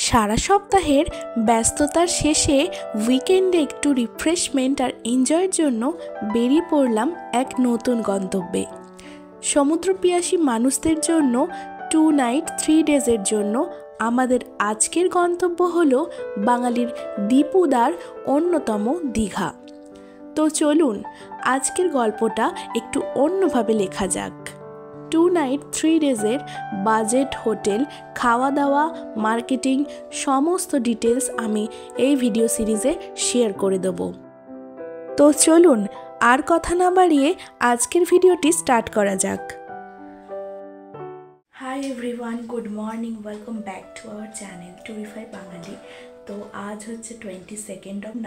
সারা সপ্তাহের ব্যস্ততার শেষে উইকেন্ডে একটু রিফ্রেশমেন্ট আর এনজয়ের জন্য বেরিয়ে পড়লাম এক নতুন গন্তব্যে। সমুদ্রপিয়াসী মানুষদের জন্য 2 নাইট 3 ডেজের জন্য আমাদের আজকের গন্তব্য হলো বাঙালির দীপুদার অন্যতম দীঘা। তো চলুন আজকের গল্পটা একটু অন্যভাবে লেখা যাক। 2 নাইট 3 ডেজের বাজেট, হোটেল, খাওয়া দাওয়া, মার্কেটিং সমস্ত ডিটেলস আমি এই ভিডিও সিরিজে শেয়ার করে দেব। তো চলুন আর কথা না বাড়িয়ে আজকের ভিডিওটি স্টার্ট করা যাক। Hi everyone, good morning, welcome back to our channel Tourify Bangali. তো আজ হচ্ছে 22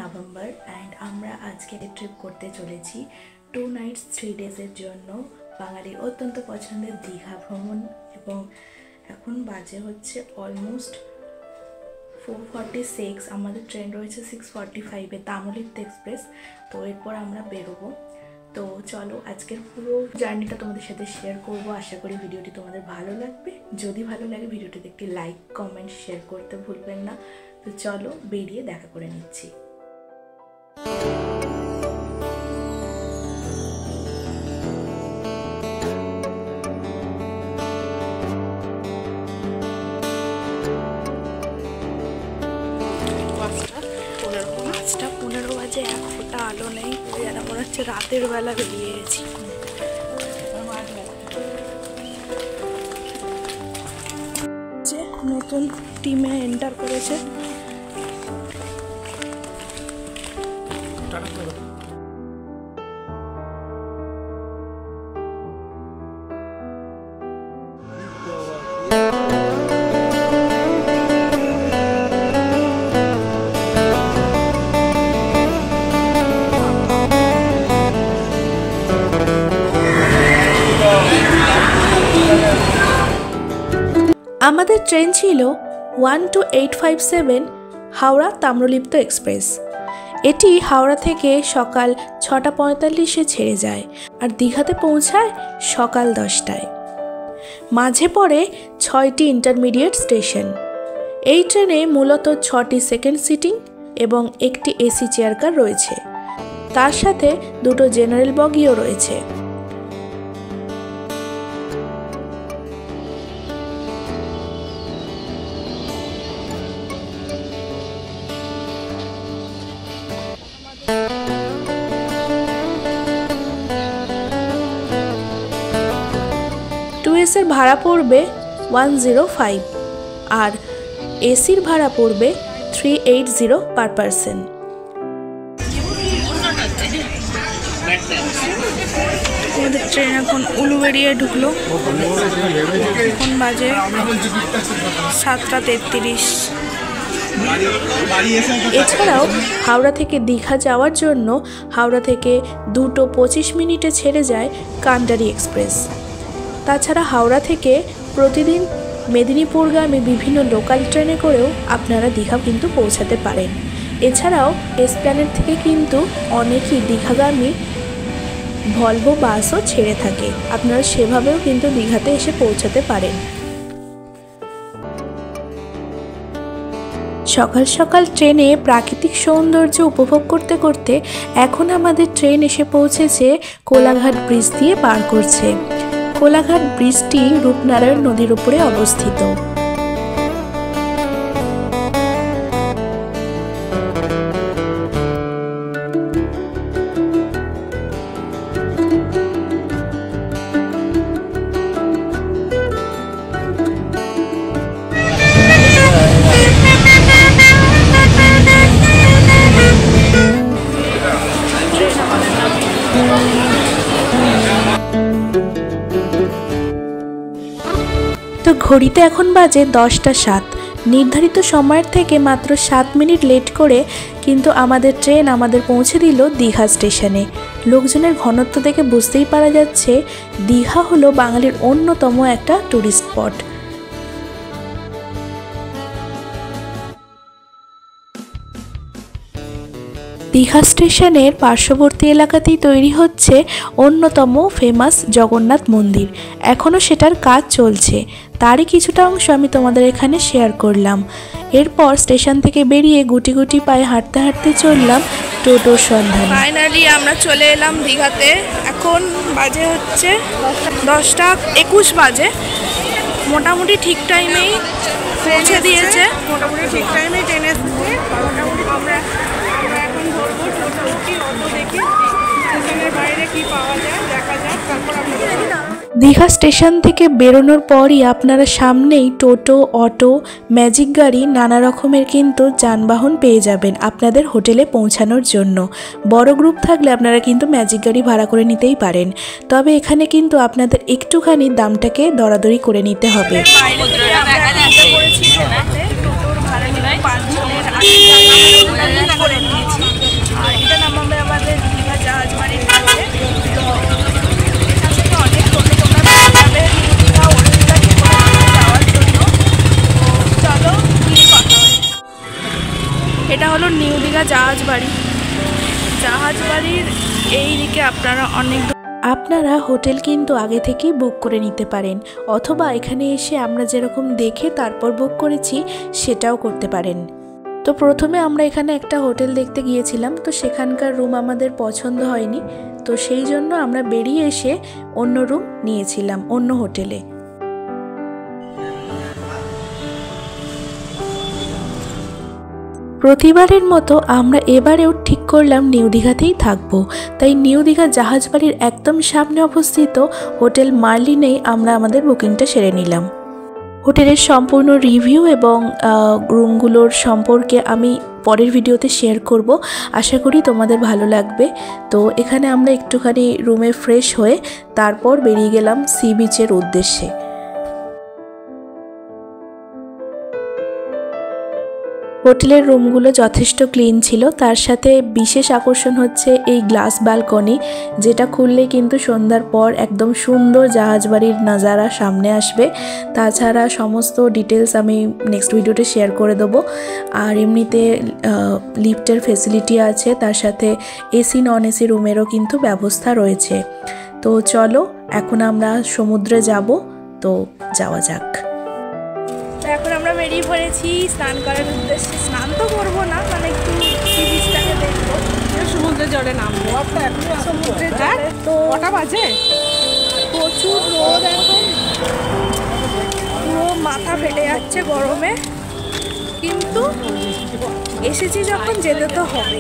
নভেম্বর অ্যান্ড আমরা আজকে ট্রিপ করতে চলেছি 2 নাইটস 3 ডেজের জন্য বাঙালির অত্যন্ত পছন্দের দীঘা ভ্রমণ। এবং এখন বাজে হচ্ছে অলমোস্ট 4:46। আমাদের ট্রেন রয়েছে 6:45-এ তাম্রলিপ্ত এক্সপ্রেস। তো এরপর আমরা বেরোবো। তো চলো আজকের পুরো জার্নিটা তোমাদের সাথে শেয়ার করব। আশা করি ভিডিওটি তোমাদের ভালো লাগবে। যদি ভালো লাগে ভিডিওটিতে একটি লাইক, কমেন্ট, শেয়ার করতে ভুলবেন না। তো চলো বেরিয়ে দেখা করে নিচ্ছি। পাঁচটা 15 বাজে, এক ফোঁটা আলো নেই, যেন মনে হচ্ছে রাতের বেলা বেরিয়ে গেছি। যে নতুন টিমে এন্টার করেছে। আমাদের ট্রেন ছিল 12857 হাওড়া তাম্রলিপ্ত এক্সপ্রেস। এটি হাওড়া থেকে সকাল 6:45-এ ছেড়ে যায় আর দীঘাতে পৌঁছায় সকাল 10টায়। মাঝে পড়ে 6টি ইন্টারমিডিয়েট স্টেশন। এই ট্রেনে মূলত 6টি সেকেন্ড সিটিং এবং একটি এসি চেয়ার কার রয়েছে। তার সাথে 2টো জেনারেল বগিও রয়েছে। এর ভাড়া পড়বে 105 আর এসির ভাড়া পড়বে 380 পার পারসন। আমাদের ট্রেন এখন উলুবেড়িয়ায় ঢুকলো। এখন বাজে 7:33। এছাড়াও হাওড়া থেকে দীঘা যাওয়ার জন্য হাওড়া থেকে 2:25 মিনিটে ছেড়ে যায় কান্ডারি এক্সপ্রেস। তাছাড়া হাওড়া থেকে প্রতিদিন মেদিনীপুরগামী বিভিন্ন লোকাল ট্রেনে করেও আপনারা দীঘা কিন্তু পৌঁছাতে পারেন। এছাড়াও এসপ্ল্যানেড থেকে কিন্তু অনেকই দীঘাগামী ভলভো বাসও ছেড়ে থাকে। আপনারা সেভাবেও কিন্তু দীঘাতে এসে পৌঁছাতে পারেন। সকাল সকাল ট্রেনে প্রাকৃতিক সৌন্দর্য উপভোগ করতে করতে এখন আমাদের ট্রেন এসে পৌঁছেছে কোলাঘাট ব্রিজ দিয়ে পার করছে। কোলাঘাট ব্রিজটি রূপনারায়ণ নদীর উপরে অবস্থিত। তো ঘড়িতে এখন বাজে 10টা 7। নির্ধারিত সময়ের থেকে মাত্র 7 মিনিট লেট করে কিন্তু আমাদের ট্রেন আমাদের পৌঁছে দিল দীঘা স্টেশনে। লোকজনের ঘনত্ব দেখে বুঝতেই পারা যাচ্ছে দীঘা হলো বাঙালির অন্যতম একটা ট্যুরিস্ট স্পট। দীঘা স্টেশনের পার্শ্ববর্তী এলাকাতেই তৈরি হচ্ছে অন্যতম ফেমাস জগন্নাথ মন্দির। এখনও সেটার কাজ চলছে, তারই কিছুটা অংশ আমি তোমাদের এখানে শেয়ার করলাম। এরপর স্টেশন থেকে বেরিয়ে গুটি গুটি পায়ে হাঁটতে হাঁটতে চললাম টোটোর সন্ধানে। ফাইনালি আমরা চলে এলাম দীঘাতে। এখন বাজে হচ্ছে 10:21 বাজে। মোটামুটি ঠিক টাইমেই পৌঁছে দিয়েছে, মোটামুটি ঠিক টাইমেই ট্রেন এসেছে। মোটামুটি আমরা এখন ধরবো টোটো কি অটো দেখি স্টেশনের বাইরে কি পাওয়া যায় দেখা যাক, তারপর আপনাদের দীঘা স্টেশন থেকে বেরোনোর পরই আপনারা সামনেই টোটো, অটো, ম্যাজিক গাড়ি নানা রকমের কিন্তু যানবাহন পেয়ে যাবেন আপনাদের হোটেলে পৌঁছানোর জন্য। বড় গ্রুপ থাকলে আপনারা কিন্তু ম্যাজিক গাড়ি ভাড়া করে নিতেই পারেন, তবে এখানে কিন্তু আপনাদের একটুখানি দামটাকে দরাদরি করে নিতে হবে। আর এটা নামাবে আমাদের দীঘা জাহাজ বাড়ির কাছে। এটা হলো নিউ দীঘা জাহাজ বাড়ি। জাহাজ বাড়ির এই দিকে আপনারা হোটেল কিন্তু আগে থেকেই বুক করে নিতে পারেন, অথবা এখানে এসে আমরা যেরকম দেখে তারপর বুক করেছি সেটাও করতে পারেন। তো প্রথমে আমরা এখানে একটা হোটেল দেখতে গিয়েছিলাম, তো সেখানকার রুম আমাদের পছন্দ হয়নি, তো সেই জন্য আমরা বেরিয়ে এসে অন্য রুম নিয়েছিলাম অন্য হোটেলে। প্রতিবারের মতো আমরা এবারেও ঠিক করলাম নিউ দীঘাতেই থাকবো, তাই নিউ দীঘা জাহাজ বাড়ির একদম সামনে অবস্থিত হোটেল মার্লিনেই আমরা আমাদের বুকিংটা সেরে নিলাম। হোটেলের সম্পূর্ণ রিভিউ এবং রুমগুলোর সম্পর্কে আমি পরের ভিডিওতে শেয়ার করব, আশা করি তোমাদের ভালো লাগবে। তো এখানে আমরা একটুখানি রুমে ফ্রেশ হয়ে তারপর বেরিয়ে গেলাম সি বিচের উদ্দেশ্যে। হোটেলের রুমগুলো যথেষ্ট ক্লিন ছিল, তার সাথে বিশেষ আকর্ষণ হচ্ছে এই গ্লাস ব্যালকনি, যেটা খুললে কিন্তু সন্ধ্যার পর একদম সুন্দর জাহাজ বাড়ির নাজারা সামনে আসবে। তাছাড়া সমস্ত ডিটেলস আমি নেক্সট ভিডিওতে শেয়ার করে দেবো। আর এমনিতে লিফটের ফেসিলিটি আছে, তার সাথে এসি নন এসি রুমেরও কিন্তু ব্যবস্থা রয়েছে। তো চলো এখন আমরা সমুদ্রে যাব, তো যাওয়া যাক। এখন আমরা বেরিয়ে পড়েছি স্নান করার উদ্দেশ্যে। স্নান তো করবো না, মানে একটু সি বিচটাকে দেখবো, সমুদ্রের জলে নামবো। সমুদ্রের জলে তো কটা বাজে, প্রচুর রোদ, এখন পুরো মাথা ফেটে যাচ্ছে গরমে, কিন্তু এসেছি যখন যেতে তো হবে।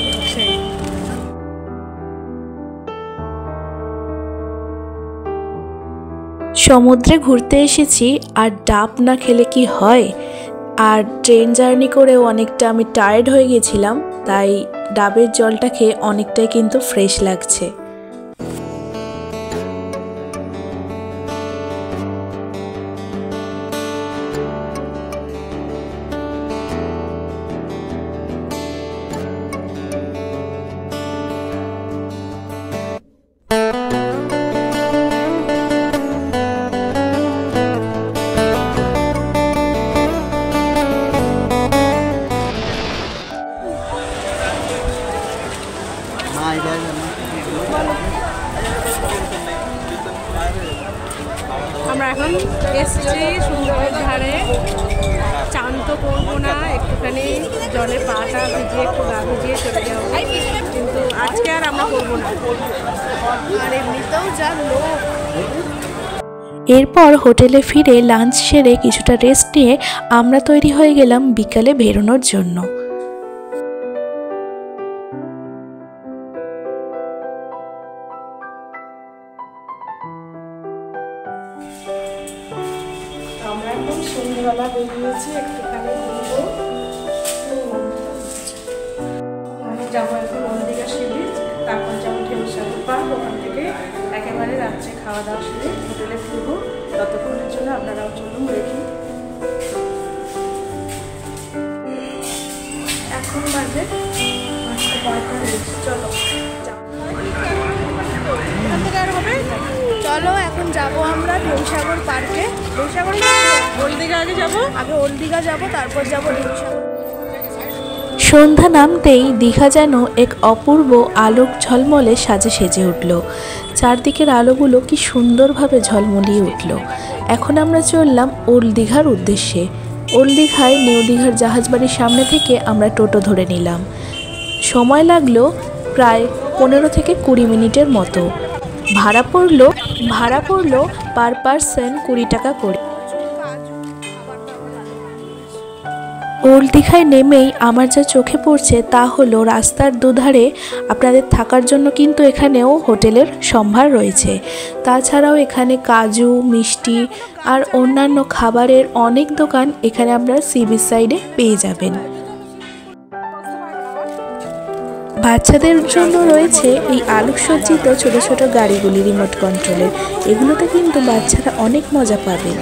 সমুদ্রে ঘুরতে এসেছি আর ডাব না খেলে কি হয়। আর ট্রেন জার্নি করেও অনেকটা আমি টায়ার্ড হয়ে গেছিলাম, তাই ডাবের জলটা খেয়ে অনেকটাই কিন্তু ফ্রেশ লাগছে। আমরা এখন এসছি সুন্দরের ধারে। চান তো করবো না, একটুখানি জলে পাটা ভিজিয়ে একটু গা ভিজিয়ে চলে যাবো, কিন্তু আজকে আর আমরা করবো না। আর এমনিতেও যা লোক। এরপর হোটেলে ফিরে লাঞ্চ সেরে কিছুটা রেস্ট নিয়ে আমরা তৈরি হয়ে গেলাম বিকালে বেরোনোর জন্য। আমরা এখন সন্ধ্যেবেলা বেরিয়েছি একটুখানি ঘুরবো। আমি যাবো এখন দীঘা সি বিচ, তারপর যাবো ঢেউসাগর পার্ক, ওখান থেকে একেবারে রাত্রে খাওয়া দাওয়া সেরে হোটেলে ফিরবো। ততক্ষণের জন্য আপনারাও চলুন দেখি। এখন বাজে চলো চলো এখন যাব আমরা ঢেউসাগর পার্কে। ঢেউসাগরে ওল্ড দীঘা আগে ওল্ড দীঘা যাবো, তারপর যাবো ঢেউসাগর। সন্ধ্যা নামতেই দীঘা যেন এক অপূর্ব আলোক ঝলমলে সাজে সেজে উঠল। চারদিকের আলোগুলো কি সুন্দরভাবে ঝলমলিয়ে উঠল। এখন আমরা চললাম ওল্ড দীঘার উদ্দেশ্যে। ওল্ড দীঘায় নিউ দীঘার জাহাজবাড়ির সামনে থেকে আমরা টোটো ধরে নিলাম। সময় লাগলো প্রায় 15 থেকে 20 মিনিটের মতো। ভাড়া পড়লো পার পারসন 20 টাকা করে। ওল্ড দীঘায় নেমেই আমার যা চোখে পড়ছে তা হলো রাস্তার দুধারে আপনাদের থাকার জন্য কিন্তু এখানেও হোটেলের সম্ভার রয়েছে। তাছাড়াও এখানে কাজু, মিষ্টি আর অন্যান্য খাবারের অনেক দোকান এখানে আপনারা সি বিচ সাইডে পেয়ে যাবেন। বাচ্চাদের জন্য রয়েছে এই আলোকসজ্জিত ছোট ছোট গাড়িগুলি রিমোট কন্ট্রোলের। এগুলোতে কিন্তু বাচ্চারা অনেক মজা পাবে।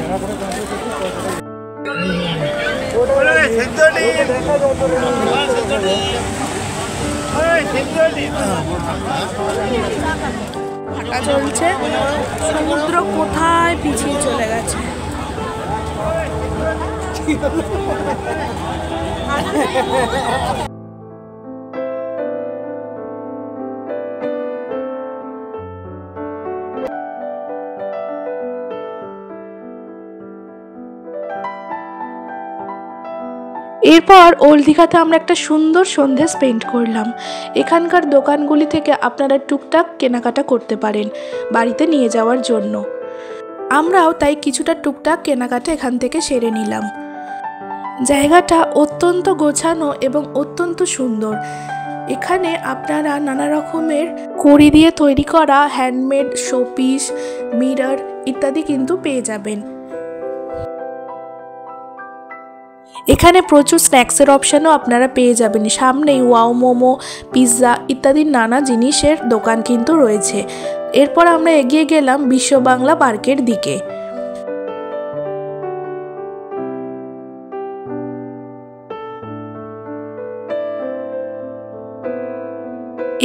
হাঁটা চলছে, সমুদ্র কোথায় পিছিয়ে চলে গেছে। এরপর ওল্ড দীঘাতে আমরা একটা সুন্দর সন্ধে স্পেন্ড করলাম। এখানকার দোকানগুলি থেকে আপনারা টুকটাক কেনাকাটা করতে পারেন বাড়িতে নিয়ে যাওয়ার জন্য। আমরাও তাই কিছুটা টুকটাক কেনাকাটা এখান থেকে সেরে নিলাম। জায়গাটা অত্যন্ত গোছানো এবং অত্যন্ত সুন্দর। এখানে আপনারা নানা রকমের কড়ি দিয়ে তৈরি করা হ্যান্ডমেড শোপিস, মিরর ইত্যাদি কিন্তু পেয়ে যাবেন। এখানে প্রচুর স্ন্যাক্সের অপশানও আপনারা পেয়ে যাবেন। সামনেই ওয়াও মোমো, পিৎজা ইত্যাদি নানা জিনিসের দোকান কিন্তু রয়েছে। এরপর আমরা এগিয়ে গেলাম বিশ্ব বাংলা পার্কের দিকে।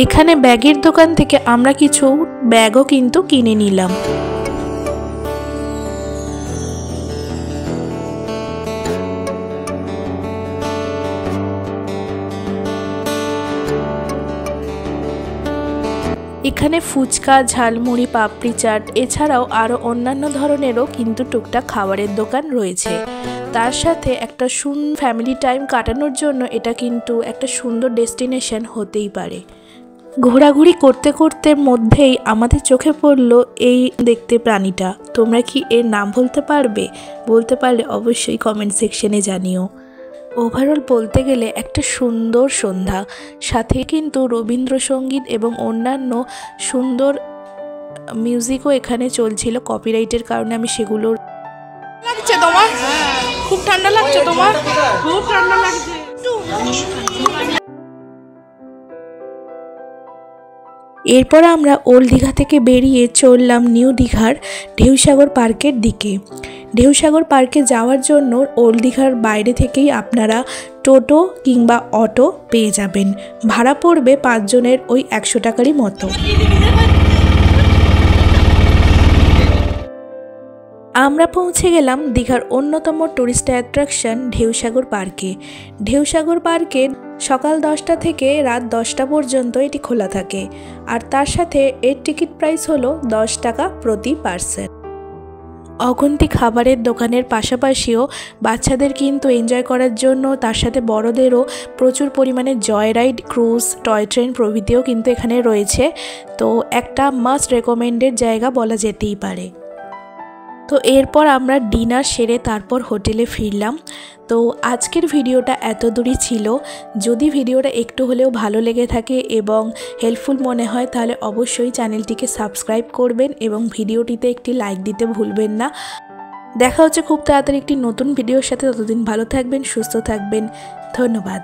এখানে ব্যাগের দোকান থেকে আমরা কিছু ব্যাগও কিন্তু কিনে নিলাম। এখানে ফুচকা, ঝালমুড়ি, পাপড়ি চাট এছাড়াও আরও অন্যান্য ধরনেরও কিন্তু টুকটাক খাবারের দোকান রয়েছে। তার সাথে একটা ফ্যামিলি টাইম কাটানোর জন্য এটা কিন্তু একটা সুন্দর ডেস্টিনেশন হতেই পারে। ঘোরাঘুরি করতে করতে মধ্যেই আমাদের চোখে পড়লো এই দেখতে প্রাণীটা। তোমরা কি এর নাম বলতে পারবে? বলতে পারলে অবশ্যই কমেন্ট সেকশনে জানিও। ওভারঅল বলতে গেলে একটা সুন্দর সন্ধ্যা, সাথে কিন্তু রবীন্দ্রসঙ্গীত এবং অন্যান্য সুন্দর মিউজিকও এখানে চলছিল। কপিরাইটের কারণে আমি সেগুলো লাগছে। তোমার খুব ঠান্ডা লাগছে? তোমার খুব ঠান্ডা লাগছে। এরপর আমরা ওল্ড দীঘা থেকে বেরিয়ে চললাম নিউ দীঘার ঢেউসাগর পার্কের দিকে। ঢেউসাগর পার্কে যাওয়ার জন্য ওল্ড দীঘার বাইরে থেকেই আপনারা টোটো কিংবা অটো পেয়ে যাবেন। ভাড়া পড়বে 5 জনের ওই 100 টাকারই মতো। আমরা পৌঁছে গেলাম দীঘার অন্যতম টুরিস্ট অ্যাট্রাকশন ঢেউসাগর পার্কে। ঢেউসাগর পার্কে সকাল 10টা থেকে রাত 10টা পর্যন্ত এটি খোলা থাকে, আর তার সাথে এর টিকিট প্রাইস হলো 10 টাকা প্রতি পার্সন। অগন্তি খাবারের দোকানের পাশাপাশিও বাচ্চাদের কিন্তু এনজয় করার জন্য, তার সাথে বড়দেরও প্রচুর পরিমাণে joy ride, cruise, toy train প্রভৃতিও কিন্তু এখানে রয়েছে। তো একটা মাস্ট রেকমেন্ডেড জায়গা বলা যেতেই পারে। তো এরপর আমরা ডিনার সেরে তারপর হোটেলে ফিরলাম। তো আজকের ভিডিওটা এত দূরই ছিল। যদি ভিডিওটা একটু হলেও ভালো লেগে থাকে এবং হেল্পফুল মনে হয় তাহলে অবশ্যই চ্যানেলটিকে সাবস্ক্রাইব করবেন এবং ভিডিওটিতে একটি লাইক দিতে ভুলবেন না। দেখা হচ্ছে খুব তাড়াতাড়ি একটি নতুন ভিডিওর সাথে। ততদিন ভালো থাকবেন, সুস্থ থাকবেন। ধন্যবাদ।